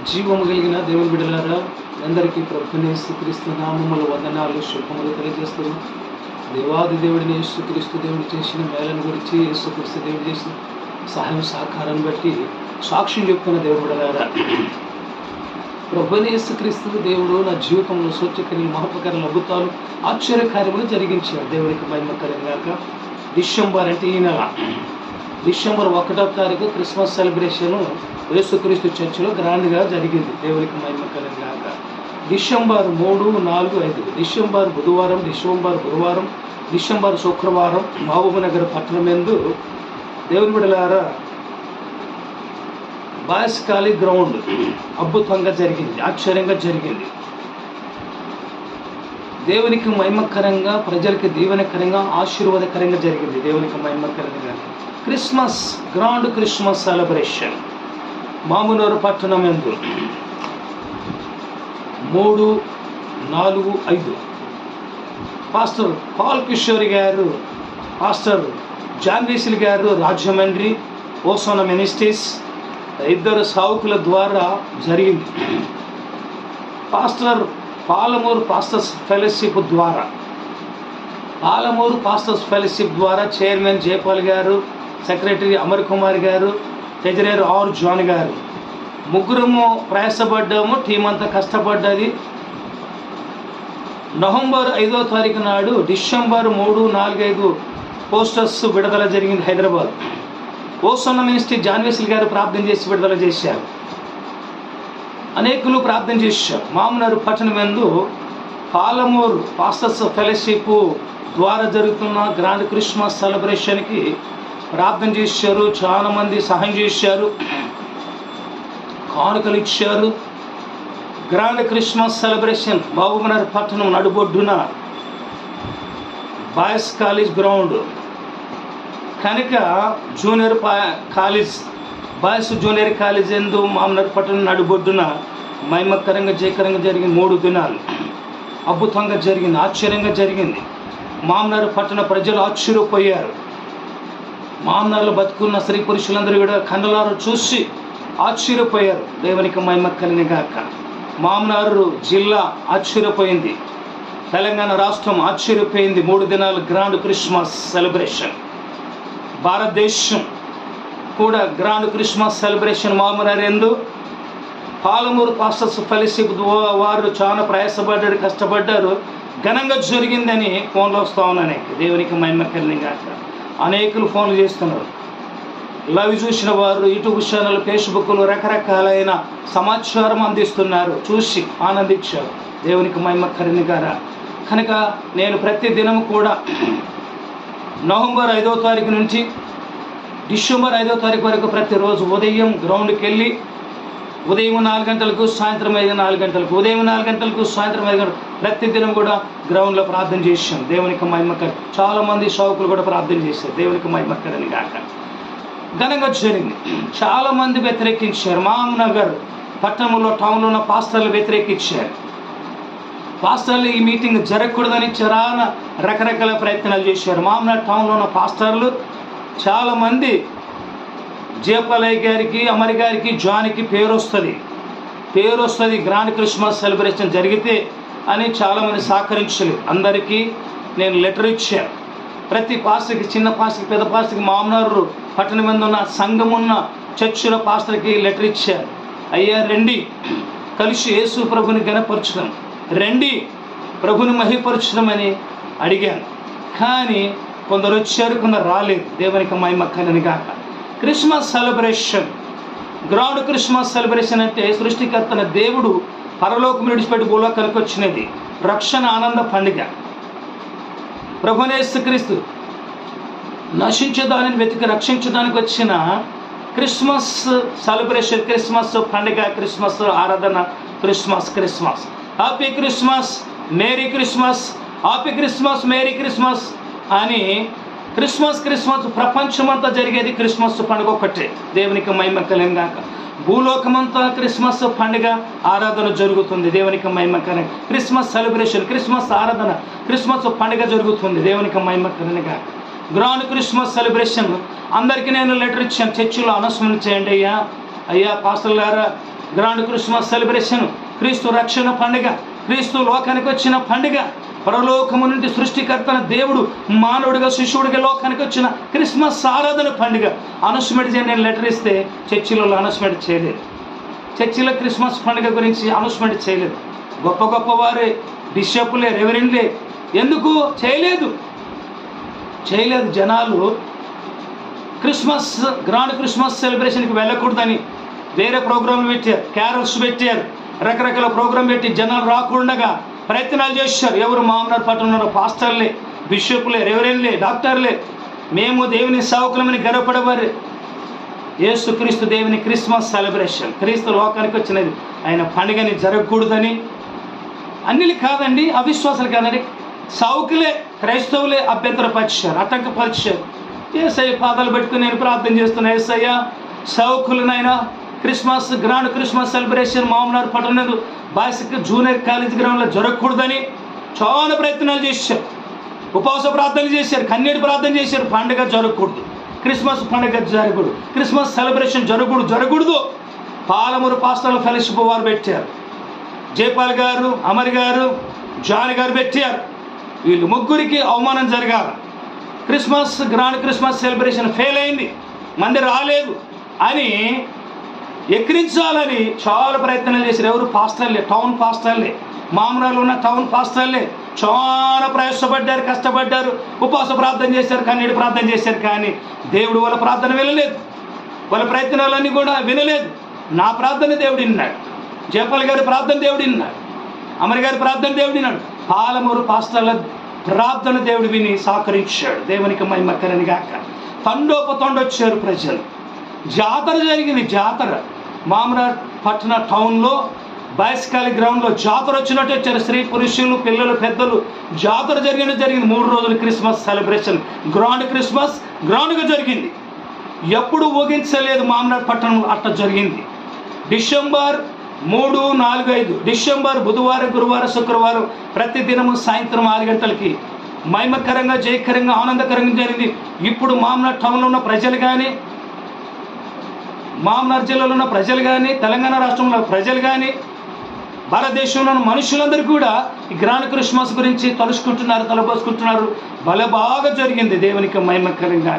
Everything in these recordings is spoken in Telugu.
జీవము కలిగిన దేవుని బిడ్డలారా, అందరికీ ప్రభువైన యేసుక్రీస్తు నామములో వందనాలు, శుభములు తెలియజేస్తున్నాం. దేవాది దేవుడిని యేసుక్రీస్తు దేవుడు చేసిన మేలను గురించి, యేసుక్రీస్తు దేవుడు చేసిన సహాయం సహకారాన్ని బట్టి సాక్ష్యం చెప్తున్న దేవుని బిడ్డలారా, ప్రభువైన యేసుక్రీస్తు దేవుడు నా జీవితంలో సూచక్రియలు, మహత్వకరమైన అద్భుతాలు, ఆశ్చర్యకార్యములు జరిగించాడు. దేవునికి మహిమ కలుగుగాక. డిసెంబర్ అంటే ఈ నెల డిసెంబర్ 1వ తారీఖు క్రిస్మస్ సెలబ్రేషన్ యేసుక్రీస్తు చర్చిలో గ్రాండ్గా జరిగింది. దేవునికి మహిమ కలుగుగాక. డిసెంబర్ 3, 4, 5 డిసెంబర్ బుధవారం, డిసెంబర్ గురువారం, డిసెంబర్ శుక్రవారం మహబూబ్నగర్ పట్టణం యందు దేవుని బిడ్డలారా బాయ్స్ కాలేజ్ గ్రౌండ్ అద్భుతంగా జరిగింది, ఆశ్చర్యంగా జరిగింది. దేవునికి మహిమకరంగా, ప్రజలకి దీవెనకరంగా, ఆశీర్వాదకరంగా జరిగింది. దేవునికి మహిమకరంగా Christmas grand Christmas celebration Mamnoor పట్టణం యందు 3, 4, 5 పాస్టర్ పాల్ కిషోర్ గారు, పాస్టర్ జాన్ వీసిల్ గారు రాజమండ్రి ఓసోన మినిస్ట్రీస్ ఇద్దరు సావుకుల ద్వారా జరిగింది. పాస్టర్ పాలమూరు పాస్టర్స్ ఫెలోషిప్ ద్వారా, పాలమూరు పాస్టర్స్ ఫెలోషిప్ ద్వారా చైర్మన్ జయపాల్ గారు, సెక్రటరీ అమర్ కుమార్ గారు, ట్రెజరర్ ఆర్ జాన్ గారు, ముగ్గురము ప్రయాసపడ్డాము. టీం అంతా కష్టపడ్డది. నవంబర్ 5వ తారీఖు నాడు డిసెంబర్ 3, 4, 5 పోస్టర్స్ విడుదల జరిగింది హైదరాబాద్. ఓసోన్న మినిస్ట్రీ జాన్ వీసిల్ గారు ప్రార్థన చేసి విడుదల చేశారు. అనేకులు ప్రార్థన చేశారు. మామునూరు పట్టణం యందు పాలమూరు పాస్టర్స్ ఫెలోషిప్ ద్వారా జరుగుతున్న గ్రాండ్ క్రిస్మస్ సెలబ్రేషన్కి ప్రార్థన చేశారు. చాలా మంది సహాయం చేశారు, కానుకలు ఇచ్చారు. గ్రాండ్ క్రిస్మస్ సెలబ్రేషన్ మహబూబ్నగర్ పట్టణం నడుబొడ్డున బాయ్స్ కాలేజ్ గ్రౌండ్ కనుక junior college, boys junior college ఎందు మహబూబ్నగర్ పట్టణం నడుబొడ్డున మహిమకరంగా జయకరంగా జరిగింది. 3 దినాలు అద్భుతంగా జరిగింది, ఆశ్చర్యంగా జరిగింది. మహబూబ్నగర్ పట్టణ ప్రజలు ఆశ్చర్యపోయారు. మహబూబ్నగర్లో బతుకున్న స్త్రీ పురుషులందరూ కూడా కన్నులారా చూసి ఆశ్చర్యపోయారు. దేవునికి మహిమ కలుగుగాక. మహబూబ్నగర్ జిల్లా ఆశ్చర్యపోయింది, తెలంగాణ రాష్ట్రం ఆశ్చర్యపోయింది. 3 దినాలు గ్రాండ్ క్రిస్మస్ సెలబ్రేషన్. భారతదేశం కూడా గ్రాండ్ క్రిస్మస్ సెలబ్రేషన్ మహబూబ్నగర్ యందు పాలమూరు పాస్టర్స్ ఫెలోషిప్ వారు చాలా ప్రయాసపడ్డారు, కష్టపడ్డారు, ఘనంగా జరిగిందని ఫోన్లో వస్తూ ఉన్నాను. దేవునికి మహిమ కలుగుగాక. అనేకులు ఫోన్లు చేస్తున్నారు. లైవ్ చూసిన వారు యూట్యూబ్ ఛానల్, ఫేస్బుక్లో రకరకాలైన సమాచారం అందిస్తున్నారు, చూసి ఆనందించారు. దేవునికి మహిమ కలుగుగాక. కనుక నేను ప్రతి దినం కూడా నవంబర్ 5వ తారీఖు నుంచి డిసెంబర్ 5వ తారీఖు వరకు ప్రతిరోజు ఉదయం గ్రౌండ్కి వెళ్ళి ఉదయం 4 గంటలకు, సాయంత్రం 4 గంటలకు, ఉదయం 4 గంటలకు, సాయంత్రం 5 గంటలకు ప్రతిదినం కూడా గ్రౌండ్లో ప్రార్థన చేశాం. దేవునికి మహిమకరం. చాలామంది సేవకులు కూడా ప్రార్థన చేశారు. దేవునికి మహిమకరని గాక. ఘనంగా జరిగింది. చాలామంది వ్యతిరేకించారు. మహబూబ్నగర్ పట్టణంలో, టౌన్లో ఉన్న పాస్టర్లు వ్యతిరేకించారు. పాస్టర్లు ఈ మీటింగ్ జరగకూడదని చాలా రకరకాల ప్రయత్నాలు చేశారు. మహబూబ్నగర్ టౌన్లో ఉన్న పాస్టర్లు చాలామంది జయపాలయ్య గారికి, అమర్ గారికి, జాన్కి పేరు వస్తుంది గ్రాండ్ క్రిస్మస్ సెలబ్రేషన్ జరిగితే అని చాలామంది సహకరించలేదు. అందరికీ నేను లెటర్ ఇచ్చాను. ప్రతి పాస్టర్కి, చిన్న పాస్టర్కి, పెద్ద పాస్టర్కి, మహబూబ్నగర్ పట్టణం మీద ఉన్న సంఘం ఉన్న చర్చిల పాస్టర్కి లెటర్ ఇచ్చాను. అయ్యా రండి, కలిసి యేసు ప్రభుని ఘనపరచడం, రండి ప్రభుని మహిపరచడం అని అడిగాను. కానీ కొందరు వచ్చారు, కొందరు రాలేదు. దేవునికి మహిమ కలుగుగాక. Christmas celebration, grand Christmas celebration అంటే సృష్టికర్తన దేవుడు పరలోకం విడిచిపెట్టి భూలోకానికి వచ్చినది. రక్షణ ఆనంద పండుగ. ప్రభువైన యేసుక్రీస్తు నశించేదానిని వెతికి రక్షించడానికి వచ్చిన క్రిస్మస్ సెలబ్రేషన్, క్రిస్మస్ పండుగ, క్రిస్మస్ ఆరాధన, Christmas happy Christmas, merry Christmas, happy Christmas, merry Christmas అని క్రిస్మస్ ప్రపంచమంతా జరిగేది క్రిస్మస్ పండుగ ఒక్కటే. దేవునికి మహిమ కలుగుగాక. భూలోకమంతా క్రిస్మస్ పండుగ ఆరాధన జరుగుతుంది. దేవునికి మహిమ కలుగుగాక. క్రిస్మస్ సెలబ్రేషన్, క్రిస్మస్ ఆరాధన, క్రిస్మస్ పండుగ జరుగుతుంది. దేవునికి మహిమ కలుగుగాక. గ్రాండ్ క్రిస్మస్ సెలబ్రేషన్ అందరికీ నేను లెటర్ ఇచ్చాను. చర్చిలో అనౌన్స్మెంట్ చేయండి అయ్యా పాస్టర్ గారు గ్రాండ్ క్రిస్మస్ సెలబ్రేషన్, క్రీస్తు రక్షణ పండుగ, క్రీస్తు లోకానికి వచ్చిన పండుగ, పరలోకము నుండి సృష్టికర్తన దేవుడు మానవుడిగా శిశువుడిగా లోకానికి వచ్చిన క్రిస్మస్ ఆరాధన పండుగ. అనౌన్స్మెంట్ చేయండి. నేను లెటర్ ఇస్తే చర్చిలో అనౌన్స్మెంట్ చేయలేదు. చర్చిలో క్రిస్మస్ పండుగ గురించి అనౌన్స్మెంట్ చేయలేదు. గొప్ప గొప్పవారే, బిషప్లే, రెవరెండ్లే ఎందుకు చేయలేదు? జనాలు గ్రాండ్ క్రిస్మస్ సెలబ్రేషన్కి వెళ్ళకూడదని వేరే ప్రోగ్రాంలు పెట్టారు, క్యారల్స్ పెట్టారు, రకరకాల ప్రోగ్రాం పెట్టి జనాలు రాకుండా ప్రయత్నాలు చేశారు. ఎవరు? మామనార్ పట్టణంలో పాస్టర్లే, బిషప్లే, రెవరెండ్లే, డాక్టర్లే. మేము దేవుని సేవకులమని గర్వపడేవారు. యేసుక్రీస్తు దేవుని క్రిస్మస్ సెలబ్రేషన్, క్రీస్తు లోకానికి వచ్చినది ఆయన పండుగని జరగకూడదని అన్నిలు కాదండి, అవిశ్వాసాలు కాదండి, సావుకులే, క్రైస్తవులే అభ్యంతరపరిచారు, ఆటంకపరిచారు. యేసయ్య పాదాలు పెట్టుకుని నేను ప్రార్థన చేస్తున్నా, యేసయ్య సావుకులనైనా గ్రాండ్ క్రిస్మస్ సెలబ్రేషన్ మామనార్ పట్టణం బాయ్స్కి జూనియర్ కాలేజ్ గ్రౌండ్లో జరగకూడదని చాలా ప్రయత్నాలు చేశారు. ఉపవాస ప్రార్థనలు చేశారు, కన్నీటి ప్రార్థన చేశారు. పండుగ జరగకూడదు, క్రిస్మస్ పండుగ జరగకూడదు, క్రిస్మస్ సెలబ్రేషన్ జరగకూడదు. పాలమూరు పాస్టర్ల ఫెలోషిప్ వారు పెట్టారు, జయపాల్ గారు, అమర్ గారు, జాన్ గారు పెట్టారు. వీళ్ళు ముగ్గురికి అవమానం జరగాలి. గ్రాండ్ క్రిస్మస్ సెలబ్రేషన్ ఫెయిల్ అయింది, మంది రాలేదు అని ఎక్కిరించాలని చాలా ప్రయత్నాలు చేశారు. ఎవరు? పాస్టర్లే, టౌన్ పాస్టర్లే, మామూలు ఉన్న టౌన్ పాస్టర్లే చాలా ప్రయాసపడ్డారు, కష్టపడ్డారు, ఉపవాస ప్రార్థన చేశారు, కన్నీటి ప్రార్థన చేశారు. కానీ దేవుడు వాళ్ళ ప్రార్థన వినలేదు, వాళ్ళ ప్రయత్నాలన్నీ కూడా వినలేదు. నా ప్రార్థన దేవుడు విన్నాడు, జయపాల్ గారి ప్రార్థన దేవుడు విన్నాడు, అమర్ గారి ప్రార్థన దేవుడు విన్నాడు, పాలమూరు పాస్టర్ల ప్రార్థన దేవుడు విని సహకరించాడు. దేవునికి మహిమకరని గాక. తండోపతండొచ్చారు ప్రజలు. జాతర జరిగింది. జాతర మామనార్ పట్టణ టౌన్లో బాయ్స్ కాలేజ్ గ్రౌండ్లో జాతర వచ్చినట్టు వచ్చారు. స్త్రీ పురుషులు, పిల్లలు, పెద్దలు. జాతర జరిగింది. 3 రోజులు క్రిస్మస్ సెలబ్రేషన్, గ్రాండ్గా జరిగింది. ఎప్పుడు ఊహించలేదు మామనార్ పట్టణంలో అట్ట జరిగింది. డిసెంబర్ 3, 4, 5 డిసెంబర్ బుధవారం, గురువారం, శుక్రవారం ప్రతి దినము సాయంత్రం 6 గంటలకి మహిమకరంగా, జయకరంగా, ఆనందకరంగా జరిగింది. ఇప్పుడు మామనార్ టౌన్లో ఉన్న ప్రజలు కానీ, మామనార్ జిల్లాలో ఉన్న ప్రజలు కానీ, తెలంగాణ రాష్ట్రంలో ప్రజలు కానీ, భారతదేశంలో ఉన్న మనుషులందరూ కూడా ఈ గ్రాండ్ క్రిస్మస్ గురించి తలుసుకుంటున్నారు, తలపోసుకుంటున్నారు. బాగా జరిగింది. దేవునికి మహిమకరంగా,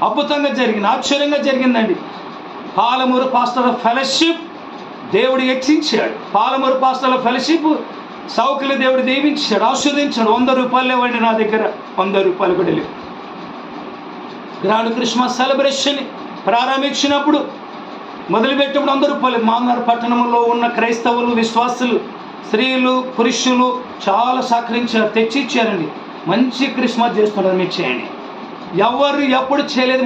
అద్భుతంగా జరిగింది, ఆశ్చర్యంగా జరిగిందండి. పాలమూరు పాస్టర్ల ఫెలోషిప్ దేవుడు హెచ్చించాడు. పాలమూరు పాస్టర్ల ఫెలోషిప్ సౌకులు దేవుడు దీవించాడు, ఆశీర్వదించాడు. 100 రూపాయలు లేవండి నా దగ్గర, 100 రూపాయలు కూడా లేవు. గ్రాండ్ క్రిస్మస్ సెలబ్రేషన్ ప్రారంభించినప్పుడు, మొదలుపెట్టినప్పుడు 100 రూపాయలు. మామనార్ పట్టణంలో ఉన్న క్రైస్తవులు, విశ్వాసులు, స్త్రీలు, పురుషులు చాలా సహకరించారు, తెచ్చిచ్చారండి. మంచి క్రిస్మస్ చేస్తున్నారు. మీరు చేయండి. ఎవరు ఎప్పుడు చేయలేదు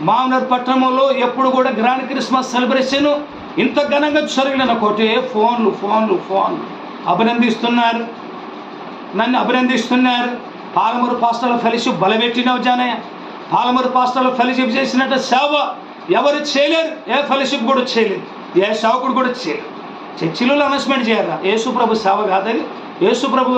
మామనార్ పట్టణంలో ఎప్పుడు కూడా గ్రాండ్ క్రిస్మస్ సెలబ్రేషన్ ఇంత ఘనంగా జరగలేదు. ఒకటే ఫోన్లు అభినందిస్తున్నారు, నన్ను అభినందిస్తున్నారు. పాలమూరు పాస్టర్ల ఫెలోషిప్ బలపెట్టినవు జానయ్య. పాలమూరు పాస్టర్ల ఫెలోషిప్ చేసినట్టు సేవ ఎవరు చేయలేరు. ఏ ఫెలోషిప్ కూడా చేయలేదు, ఏ సేవకుడు కూడా చేయలేదు. చర్చిలో అనౌన్స్మెంట్ చేయాలా? యేసుప్రభు సేవ కాదని, యేసుప్రభు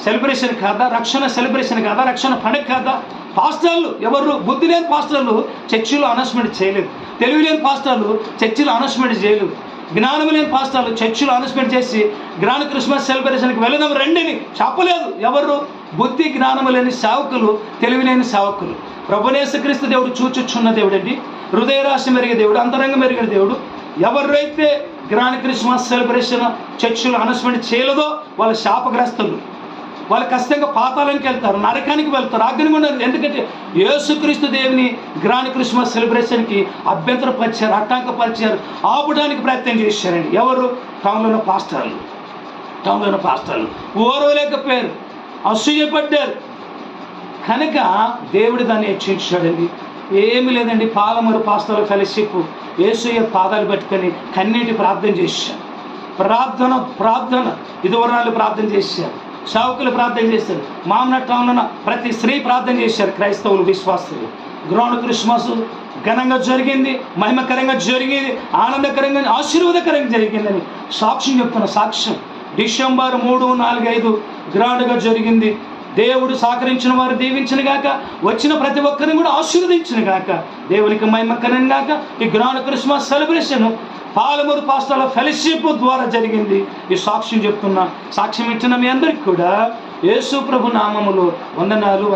సెలబ్రేషన్ కాదా, రక్షణ సెలబ్రేషన్ కాదా, రక్షణ పండుగ కాదా? పాస్టర్లు ఎవరు? బుద్ధి లేని పాస్టర్లు చర్చిలో అనౌన్స్మెంట్ చేయలేదు. తెలివి లేని పాస్టర్లు చర్చిలో అనౌన్స్మెంట్ చేయలేదు. జ్ఞానం లేని పాస్టర్లు చర్చిలో అనౌన్స్మెంట్ చేసి గ్రాండ్ క్రిస్మస్ సెలబ్రేషన్కి వెళదాం రండిని చెప్పలేదు. ఎవరు? బుద్ధి జ్ఞానం లేని సేవకులు, తెలివి లేని సేవకులు. ప్రభునేసుక్రీస్తు దేవుడు చూచుచున్న దేవుడు అండి, హృదయరాశి మెరిగే దేవుడు, అంతరంగం మెరిగిన దేవుడు. ఎవరైతే గ్రాండ్ క్రిస్మస్ సెలబ్రేషన్ చర్చిలో అనౌన్స్మెంట్ చేయలేదో వాళ్ళు శాపగ్రస్తులు. వాళ్ళు ఖచ్చితంగా పాతాళానికి వెళ్తారు, నరకానికి వెళ్తారు, అగ్నిగుండం. ఎందుకంటే యేసుక్రీస్తు దేవుని గ్రాండ్ క్రిస్మస్ సెలబ్రేషన్కి అభ్యంతరపరిచారు, ఆటంకపరిచారు, ఆపడానికి ప్రయత్నం చేశారండి. ఎవరు? టౌన్లో ఉన్న పాస్టర్లు ఓర్వలేకపోయారు, అసూయపడ్డారు. కనుక దేవుడు దాన్ని హెచ్చరించాడండి. ఏమీ లేదండి. పాలమూరు పాస్టర్ల ఫెలోషిప్ యేసయ్య పాదాలు పెట్టుకొని కన్నీటి ప్రార్థన చేశారు. ప్రార్థన ఇదివరాలు ప్రార్థన చేశారు, సేవకులు ప్రార్థన చేశారు, మామనార్ టౌన్లో ప్రతి స్త్రీ ప్రార్థన చేశారు, క్రైస్తవులు, విశ్వాసులు. గ్రాండ్ క్రిస్మస్ ఘనంగా జరిగింది, మహిమకరంగా జరిగింది, ఆనందకరంగా, ఆశీర్వాదకరంగా జరిగిందని సాక్ష్యం చెప్తున్న సాక్ష్యం. డిసెంబర్ 3, 4, 5 గ్రాండ్గా జరిగింది. దేవుడు సహకరించిన వారు దీవించిన గాక, వచ్చిన ప్రతి ఒక్కరిని కూడా ఆశీర్వదించిన గాక. దేవునికి మహిమకరం గాక. ఈ జ్ఞాన క్రిస్మస్ సెలబ్రేషన్ పాలమూరు పాస్టర్ల ఫెలోషిప్ ద్వారా జరిగింది. ఈ సాక్ష్యం చెప్తున్నా. సాక్ష్యం ఇచ్చిన మీ అందరికి కూడా యేసు ప్రభు నామములో వందనాలు.